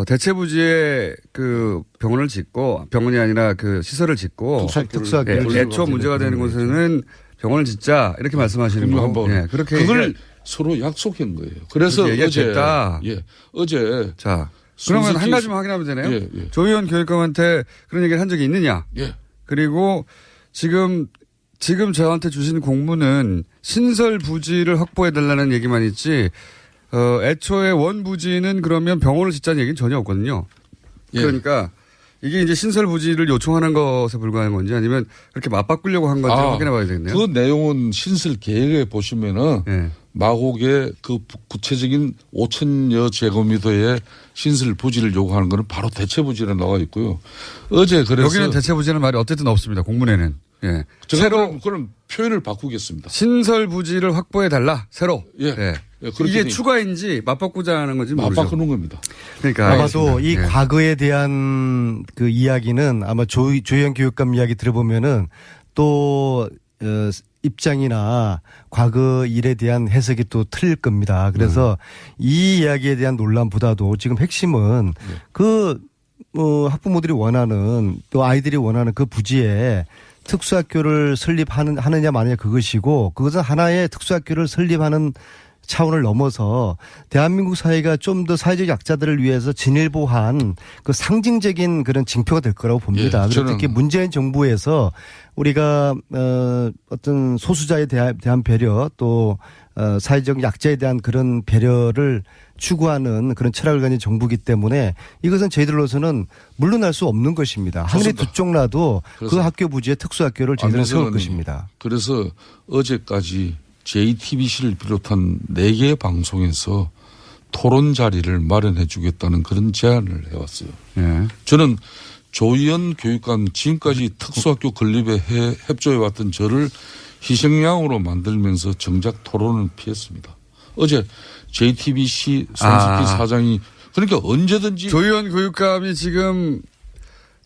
대체 부지에 그 병원을 짓고 병원이 아니라 그 시설을 짓고 특수학교를 애초 문제가 되는 곳에는 병원을 짓자 이렇게 말씀하시는 거고 그렇게 그걸 서로 약속한 거예요. 그래서 어제 자 그러면 한 가지만 확인하면 되네요. 조희연 교육감한테 그런 얘기를 한 적이 있느냐? 그리고 지금 저한테 주신 공문은 신설 부지를 확보해 달라는 얘기만 있지. 애초에 원 부지는 그러면 병원을 짓자는 얘기는 전혀 없거든요. 그러니까 이게 이제 신설 부지를 요청하는 것에 불과한 건지 아니면 그렇게 맞바꾸려고 한 건지 확인해 봐야 되겠네요. 그 내용은 신설 계획에 보시면은 마곡의 그 구체적인 5,000여 제곱미터의 신설 부지를 요구하는 것은 바로 대체 부지로 나와 있고요. 어제 그래서 여기는 대체 부지라는 말이 어쨌든 없습니다. 공문에는. 새로 그럼 표현을 바꾸겠습니다. 신설 부지를 확보해 달라. 새로. 이게 추가인지 맞바꾸자는 건지 모르죠. 맞바꾸는 겁니다. 그러니까 아마도 이 과거에 대한 그 이야기는 아마 조희연 교육감 이야기 들어보면은 또 입장이나 과거 일에 대한 해석이 또 틀릴 겁니다. 그래서 이 이야기에 대한 논란보다도 지금 핵심은 학부모들이 원하는 또 아이들이 원하는 그 부지에 특수학교를 설립하느냐 마느냐 그것이고 그것은 하나의 특수학교를 설립하는 차원을 넘어서 대한민국 사회가 좀 더 사회적 약자들을 위해서 진일보한 그 상징적인 그런 징표가 될 거라고 봅니다. 예, 그리고 특히 문재인 정부에서 우리가 어떤 소수자에 대한 배려 또 사회적 약자에 대한 그런 배려를 추구하는 그런 철학을 가진 정부이기 때문에 이것은 저희들로서는 물러날 수 없는 것입니다. 하늘이 두 쪽 나도 그 학교 부지에 특수학교를 저희들은 세울 것입니다. 그래서 어제까지 JTBC를 비롯한 4개 방송에서 토론 자리를 마련해 주겠다는 그런 제안을 해왔어요. 예. 저는 조희연 교육감 지금까지 특수학교 건립에 협조해왔던 저를 희생양으로 만들면서 정작 토론을 피했습니다. 어제 JTBC 손석희 사장이 그러니까 언제든지 조희연 교육감이 지금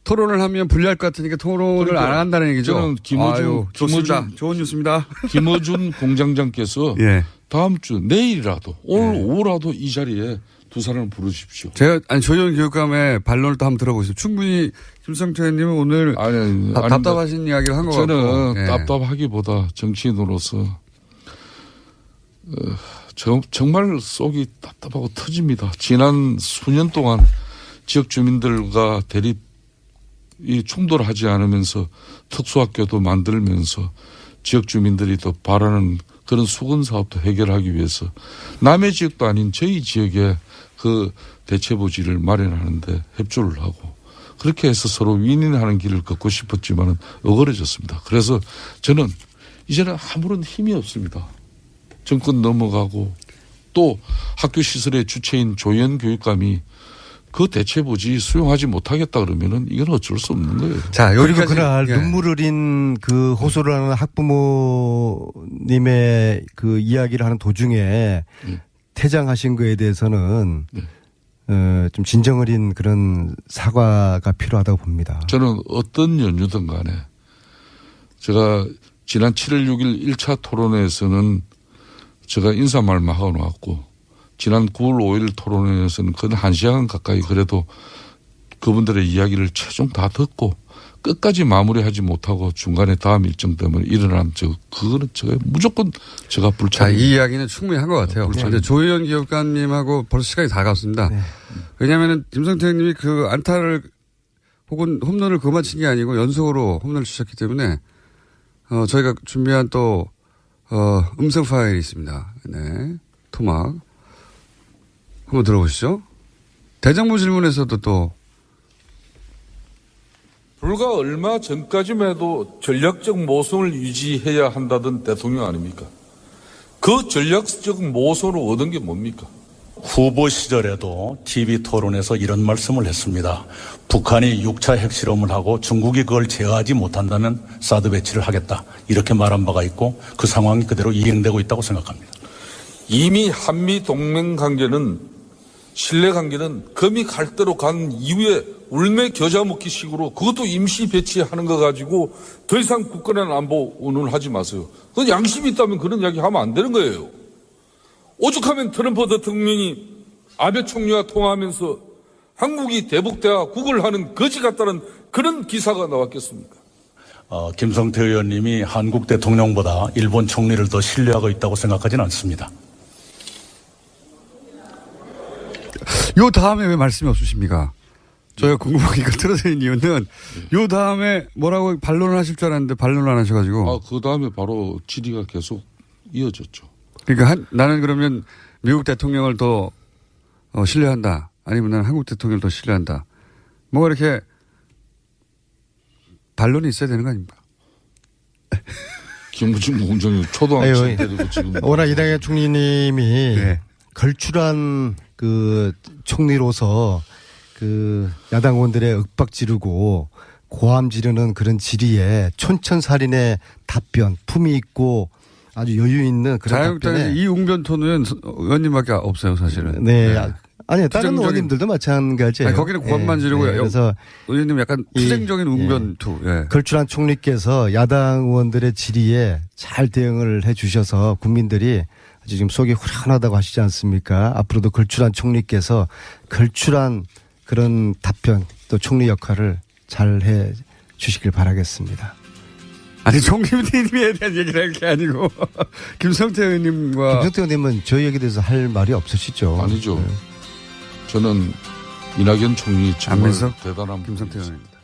토론을 하면 불리할 것 같으니까 토론을 그러니까 안 한다는 얘기죠. 저는 좋습니다. 좋은 뉴스입니다. 김어준 공장장께서 예. 다음 주 내일이라도 오늘 오후라도 이 자리에 두 사람을 부르십시오. 제가 조희연 교육감의 반론을 또 한번 들어보겠습니다. 충분히 김성태 의원님은 오늘 답답하신 이야기를 한 것 같고. 저는 예. 답답하기보다 정치인으로서 정말 속이 답답하고 터집니다. 지난 수년 동안 지역 주민들과 이 충돌하지 않으면서 특수학교도 만들면서 지역 주민들이 또 바라는 그런 수건 사업도 해결하기 위해서 남의 지역도 아닌 저희 지역에 그 대체부지를 마련하는데 협조를 하고 그렇게 해서 서로 윈윈하는 길을 걷고 싶었지만은 어그러졌습니다. 그래서 저는 이제는 아무런 힘이 없습니다. 정권 넘어가고 또 학교 시설의 주체인 조희연 교육감이 그 대체부지 수용하지 못하겠다 그러면은 이건 어쩔 수 없는 거예요. 자, 그리고 그날 눈물 흘린 그 호소를 하는 학부모님의 그 이야기를 하는 도중에 퇴장하신 거에 대해서는 좀 진정 어린 그런 사과가 필요하다고 봅니다. 저는 어떤 연유든 간에 제가 지난 7월 6일 1차 토론회에서는 제가 인사말만 하고 나왔고 지난 9월 5일 토론회에서는 거의 1시간 가까이 그래도 그분들의 이야기를 최종 다 듣고 끝까지 마무리하지 못하고 중간에 다음 일정 때문에 일어난 그거는 무조건 제가 불참. 이 이야기는 충분히 한 것 같아요. 그런데 조희연 교육감님하고 벌써 시간이 다 갔습니다. 네. 왜냐하면 김성태 의원님이 그 안타를 혹은 홈런을 그만 친 게 아니고 연속으로 홈런을 치셨기 때문에 저희가 준비한 또 음성 파일이 있습니다. 네, 토막 한번 들어보시죠. 대정부 질문에서도 또 불과 얼마 전까지만 해도 전략적 모성을 유지해야 한다던 대통령 아닙니까? 그 전략적 모성을 얻은 게 뭡니까? 후보 시절에도 TV 토론에서 이런 말씀을 했습니다. 북한이 6차 핵실험을 하고 중국이 그걸 제어하지 못한다면 사드 배치를 하겠다. 이렇게 말한 바가 있고 그 상황이 그대로 이행되고 있다고 생각합니다. 이미 한미 동맹 관계는 신뢰 관계는 금이 갈 대로 간 이후에 울매 겨자 먹기 식으로 그것도 임시 배치하는 거 가지고 더 이상 국가의 안보 운운하지 마세요. 그건 양심이 있다면 그런 이야기 하면 안 되는 거예요. 오죽하면 트럼프 대통령이 아베 총리와 통화하면서 한국이 대북대화 국을 하는 거지 같다는 그런 기사가 나왔겠습니까? 김성태 의원님이 한국 대통령보다 일본 총리를 더 신뢰하고 있다고 생각하지는 않습니다. 요 다음에 왜 말씀이 없으십니까? 저희가 궁금하니까 틀어드린 이유는 요 다음에 뭐라고 반론을 하실 줄 알았는데 반론을 안 하셔가지고. 그 다음에 바로 질의가 계속 이어졌죠. 그러니까 나는 그러면 미국 대통령을 더 신뢰한다. 아니면 나는 한국 대통령을 더 신뢰한다. 뭐가 이렇게 반론이 있어야 되는 거 아닙니까? 김부중 공장이 초등학생 때도 지금. 워낙 이낙연 총리님이 걸출한 그 총리로서 그 야당 의원들의 윽박 지르고 고함 지르는 그런 질의에 촌천살인의 답변, 품위 있고 아주 여유 있는 그런 자유한국당에 이 웅변토는 의원님밖에 없어요, 사실은. 네. 아니, 다른 의원님들도 마찬가지예요. 아니, 거기는 고함만 지르고 그래서 의원님 약간 투쟁적인 웅변토. 걸출한 총리께서 야당 의원들의 질의에 잘 대응을 해 주셔서 국민들이 아주 지금 속이 후련하다고 하시지 않습니까? 앞으로도 걸출한 총리께서 걸출한 그런 답변 또 총리 역할을 잘 해 주시길 바라겠습니다. 아니, 총김대님에 대한 얘기를 할 게 아니고, 김성태 의원님과. 김성태 의원님은 저희 얘기에 대해서 할 말이 없으시죠? 아니죠. 네. 저는 이낙연 총리 정말 안민석 대단한 김성태 분이었습니다. 의원입니다.